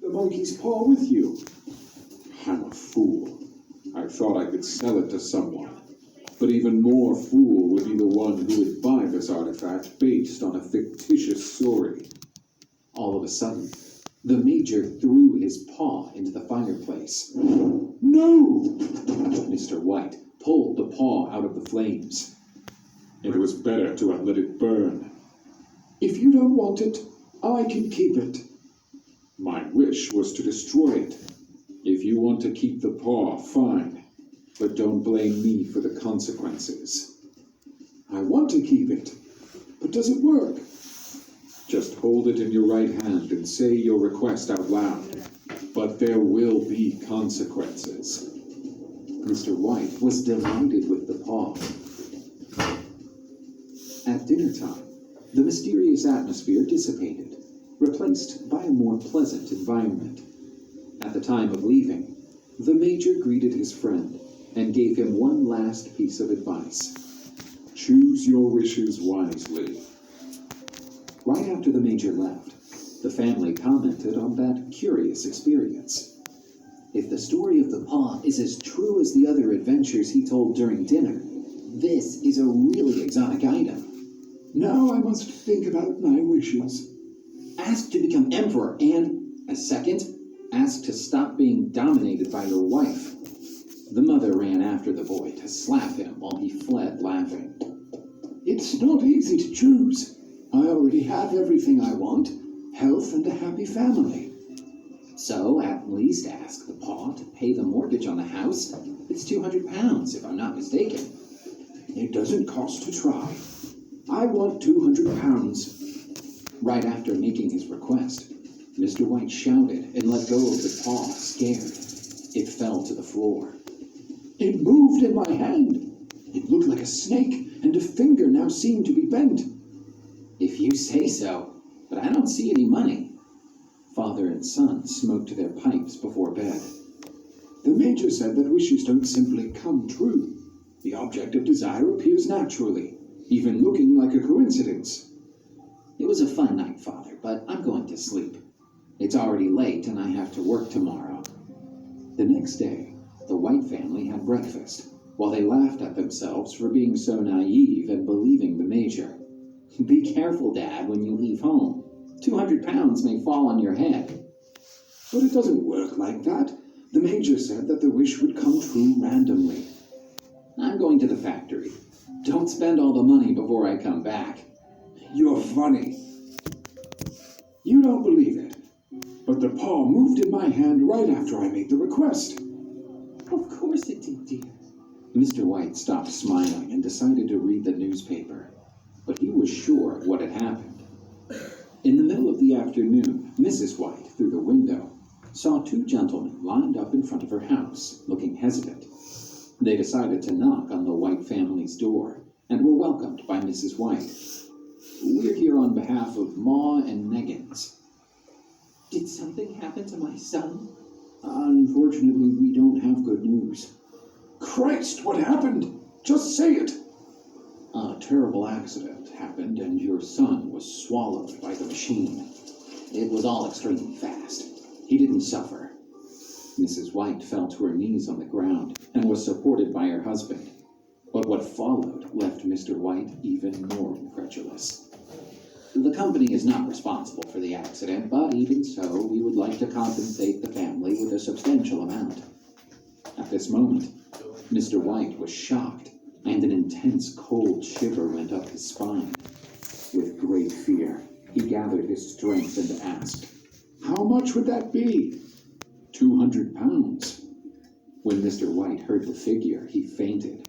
the monkey's paw with you. I'm a fool. I thought I could sell it to someone. But even more fool would be the one who would buy this artifact based on a fictitious story. All of a sudden, the Major threw his paw into the fireplace. No! Mr. White pulled the paw out of the flames. It was better to have let it burn. If you don't want it, I can keep it. My wish was to destroy it. If you want to keep the paw, fine. But don't blame me for the consequences. I want to keep it, but does it work? Just hold it in your right hand and say your request out loud. But there will be consequences. Mr. White was delighted with the paw. At dinner time, the mysterious atmosphere dissipated, replaced by a more pleasant environment. At the time of leaving, the Major greeted his friend and gave him one last piece of advice. Choose your wishes wisely. Right after the Major left, the family commented on that curious experience. If the story of the paw is as true as the other adventures he told during dinner, this is a really exotic item. Now I must think about my wishes. Ask to become emperor and, as second, ask to stop being dominated by your wife. The mother ran after the boy to slap him while he fled laughing. It's not easy to choose. I already have everything I want, health and a happy family. So at least ask the paw to pay the mortgage on the house. It's £200, if I'm not mistaken. It doesn't cost to try. I want £200. Right after making his request, Mr. White shouted and let go of the paw, scared. It fell to the floor. It moved in my hand. It looked like a snake, and a finger now seemed to be bent. If you say so, but I don't see any money. Father and son smoked their pipes before bed. The Major said that wishes don't simply come true. The object of desire appears naturally, even looking like a coincidence. It was a fun night, Father, but I'm going to sleep. It's already late and I have to work tomorrow. The next day, the White family had breakfast, while they laughed at themselves for being so naive and believing the Major. Be careful, Dad, when you leave home. £200 may fall on your head. But it doesn't work like that. The Major said that the wish would come true randomly. I'm going to the factory. Don't spend all the money before I come back. You're funny. You don't believe it. But the paw moved in my hand right after I made the request. Of course it did, dear. Mr. White stopped smiling and decided to read the newspaper. But he was sure of what had happened. In the middle of the afternoon, Mrs. White, through the window, saw two gentlemen lined up in front of her house, looking hesitant. They decided to knock on the White family's door, and were welcomed by Mrs. White. We're here on behalf of Ma and Neggins. Did something happen to my son? Unfortunately, we don't have good news. Christ, what happened? Just say it. A terrible accident happened and your son was swallowed by the machine. It was all extremely fast. He didn't suffer. Mrs. White fell to her knees on the ground and was supported by her husband. But what followed left Mr. White even more incredulous. The company is not responsible for the accident, but even so, we would like to compensate the family with a substantial amount. At this moment, Mr. White was shocked, and an intense cold shiver went up his spine. With great fear, he gathered his strength and asked, How much would that be? £200. When Mr. White heard the figure, he fainted.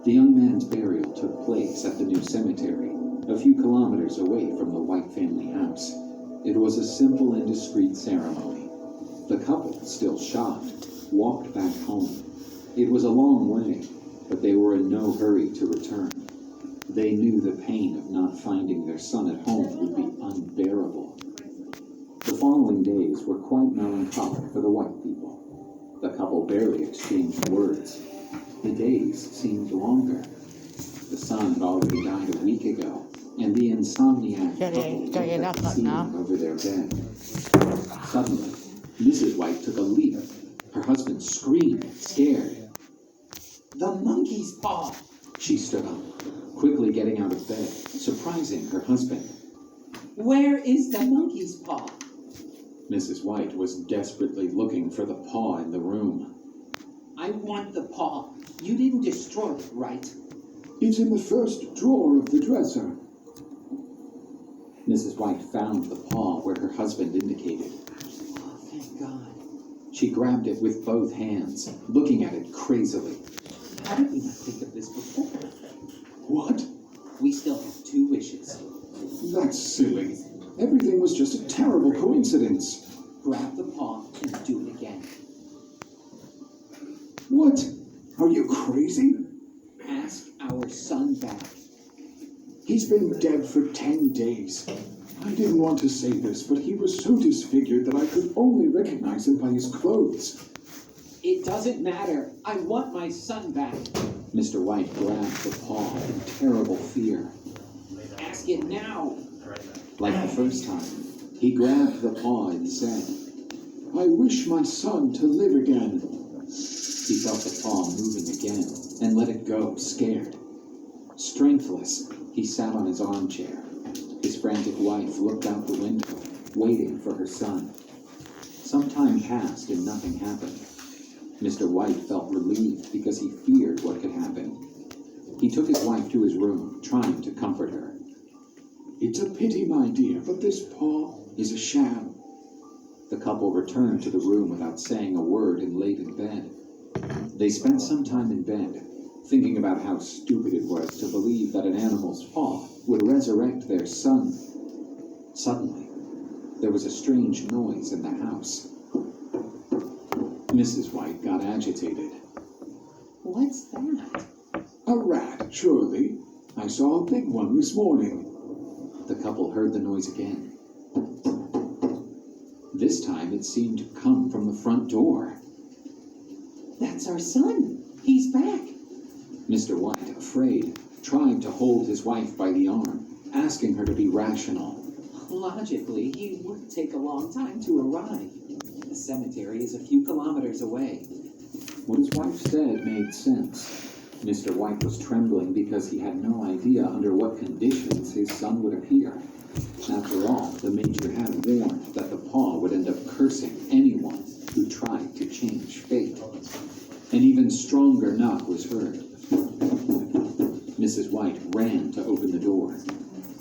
The young man's burial took place at the new cemetery, a few kilometers away from the White family house. It was a simple and discreet ceremony. The couple, still shocked, walked back home. It was a long way, but they were in no hurry to return. They knew the pain of not finding their son at home would be unbearable. The following days were quite melancholic for the White people. The couple barely exchanged words. The days seemed longer. The son had already died a week ago, and the insomniac Get it- couple get it looked up at the up now. ceiling over their bed. Suddenly, Mrs. White took a leap. Her husband screamed, scared. The monkey's paw! She stood up, quickly getting out of bed, surprising her husband. Where is the monkey's paw? Mrs. White was desperately looking for the paw in the room. I want the paw. You didn't destroy it, right? It's in the first drawer of the dresser. Mrs. White found the paw where her husband indicated. Oh, thank God. She grabbed it with both hands, looking at it crazily. How did we not think of this before? What? We still have 2 wishes. That's silly. Everything was just a terrible coincidence. Grab the paw and do it again. What? Are you crazy? Ask our son back. He's been dead for 10 days. I didn't want to say this, but he was so disfigured that I could only recognize him by his clothes. It doesn't matter. I want my son back. Mr. White grabbed the paw in terrible fear. Ask it now. Like the first time, he grabbed the paw and said, I wish my son to live again. He felt the paw moving again and let it go, scared. Strengthless, he sat on his armchair. His frantic wife looked out the window, waiting for her son. Some time passed and nothing happened. Mr. White felt relieved because he feared what could happen. He took his wife to his room, trying to comfort her. It's a pity, my dear, but this paw is a sham. The couple returned to the room without saying a word and laid in bed. They spent some time in bed, thinking about how stupid it was to believe that an animal's paw would resurrect their son. Suddenly, there was a strange noise in the house. Mrs. White got agitated. What's that? A rat, surely. I saw a big one this morning. The couple heard the noise again. This time it seemed to come from the front door. That's our son. He's back. Mr. White, afraid, tried to hold his wife by the arm, asking her to be rational. Logically, he would take a long time to arrive. The cemetery is a few kilometers away. What his wife said made sense. Mr. White was trembling because he had no idea under what conditions his son would appear. After all, the major had warned that the paw would end up cursing anyone who tried to change fate. An even stronger knock was heard. Mrs. White ran to open the door.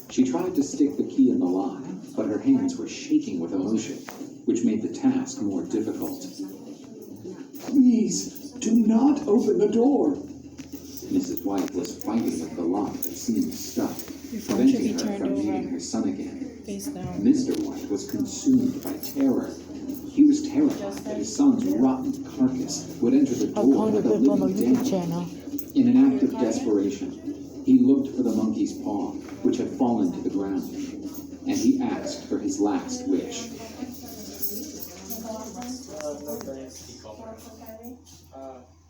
She tried to stick the key in the lock, but her hands were shaking with emotion, which made the task more difficult. Please, do not open the door. Mrs. White was fighting with the lock that seemed stuck, Your phone should preventing be her turned from meeting over her son again. face down. Mr. White was consumed by terror. He was terrified that his son's rotten carcass would enter the door Upload like a a bit from our living YouTube dead. channel. In an act of desperation, he looked for the monkey's paw, which had fallen to the ground, and he asked for his last wish.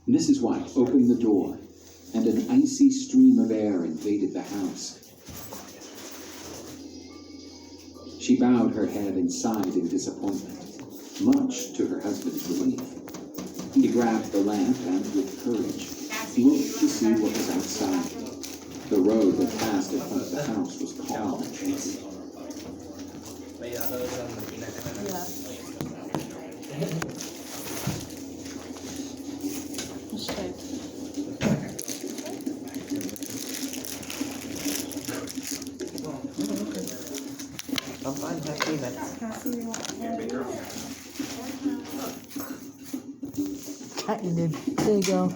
Mrs. White opened the door, and an icy stream of air invaded the house. She bowed her head and sighed in disappointment, much to her husband's relief. He grabbed the lamp and, with courage, looked to see what was outside. The road that passed in front of the house was calm and peaceful. Let's check. I'm fine, happy man. Cutting it. There you go.